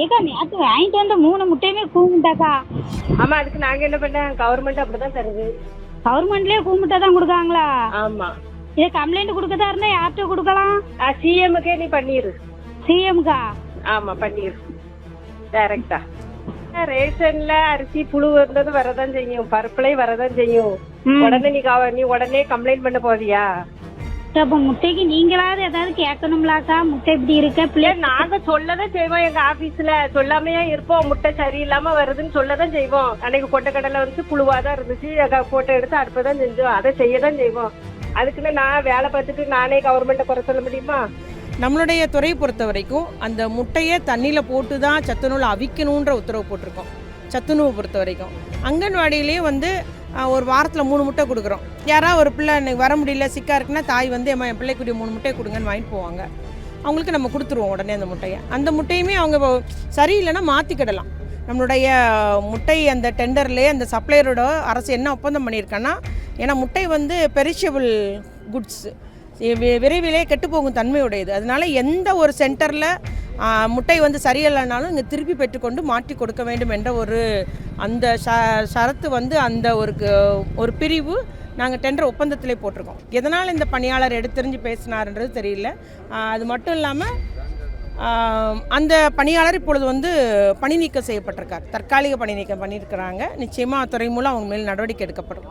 ஏக்கா நேற்று வாங்கிட்டு வந்த 3 முட்டையுமே கூமுட்டாக்கா. ஆமா, அதுக்கு நாங்க என்ன பண்ணோம், கவர்மெண்ட் அப்படிதான் தருது. கவர்மெண்ட்லேயே கூமுட்டை தான் கொடுக்காங்களா? ஆமா. இதை கம்ப்ளைண்ட் கொடுக்கதா இருந்தால் யார்கிட்ட கொடுக்கலாம்? சிஎம்முக்கே நீ பண்ணிரு. சிஎம்கா? ஆமா, பண்ணிரு டைரக்டா. ரேஷன்ல அரிசி புழு இருந்தது வரதான் செய்யும், பருப்புலையும் வரதான் செய்யும். உடனே நீ உடனே கம்ப்ளைண்ட் பண்ண போவியா? அப்போ முட்டைக்கு நீங்களாவது ஏதாவது கேட்கணும்லாக்கா? முட்டை இப்படி இருக்க பிள்ளை நாங்க சொல்லதான் செய்வோம், எங்க ஆபீஸ்ல சொல்லாமையா இருப்போம். முட்டை சரியில்லாம வருதுன்னு சொல்லதான் செய்வோம். அன்னைக்கு கொட்டக்கடலை வந்து புழுவாதான் இருந்துச்சு, போட்டோ எடுத்து அடுப்பதான் செஞ்சோம், அதை செய்யதான் செய்வோம். அதுக்குன்னு நான் வேலை பார்த்துட்டு நானே கவர்மெண்ட்டை குறை சொல்ல முடியுமா? நம்மளுடைய துறையை பொறுத்த வரைக்கும் அந்த முட்டையை தண்ணியில் போட்டு தான் சத்துணவில் அவிக்கணுன்ற உத்தரவு போட்டிருக்கோம். சத்துணவு பொறுத்த வரைக்கும் அங்கன்வாடியிலேயே வந்து ஒரு வாரத்தில் 3 முட்டை கொடுக்குறோம். யாராவது ஒரு பிள்ளை எனக்கு வர முடியல, சிக்காக இருக்குன்னா தாய் வந்து என் பிள்ளைக்குரிய 3 முட்டையை கொடுங்கன்னு வாங்கிட்டு போவாங்க. அவங்களுக்கு நம்ம கொடுத்துருவோம் உடனே அந்த முட்டையை. அந்த முட்டையுமே அவங்க சரியில்லைன்னா மாற்றிக்கிடலாம். நம்மளுடைய முட்டை அந்த டெண்டர்லேயே அந்த சப்ளையரோட அரசு என்ன ஒப்பந்தம் பண்ணியிருக்கான்னா, ஏன்னா முட்டை வந்து பெரிஷபிள் குட்ஸ், விரைவிலே கெட்டுப்போகும் தன்மையுடையது. அதனால எந்த ஒரு சென்டரில் முட்டை வந்து சரியில்லைனாலும் இங்கே திருப்பி பெற்றுக்கொண்டு மாற்றி கொடுக்க வேண்டும் என்ற அந்த ஷரத்து வந்து அந்த ஒரு பிரிவு நாங்கள் டெண்டர் ஒப்பந்தத்திலே போட்டிருக்கோம். எதனால் இந்த பணியாளர் எடுத்தெறிஞ்சு பேசினார்ன்றது தெரியல. அது மட்டும் இல்லாமல் அந்த பணியாளர் இப்பொழுது வந்து பணி நீக்கம் செய்யப்பட்டிருக்கார். தற்காலிக பணி நீக்கம் பண்ணியிருக்கிறாங்க. நிச்சயமாக துறை மூலம் அவங்க மேல் நடவடிக்கை எடுக்கப்படும்.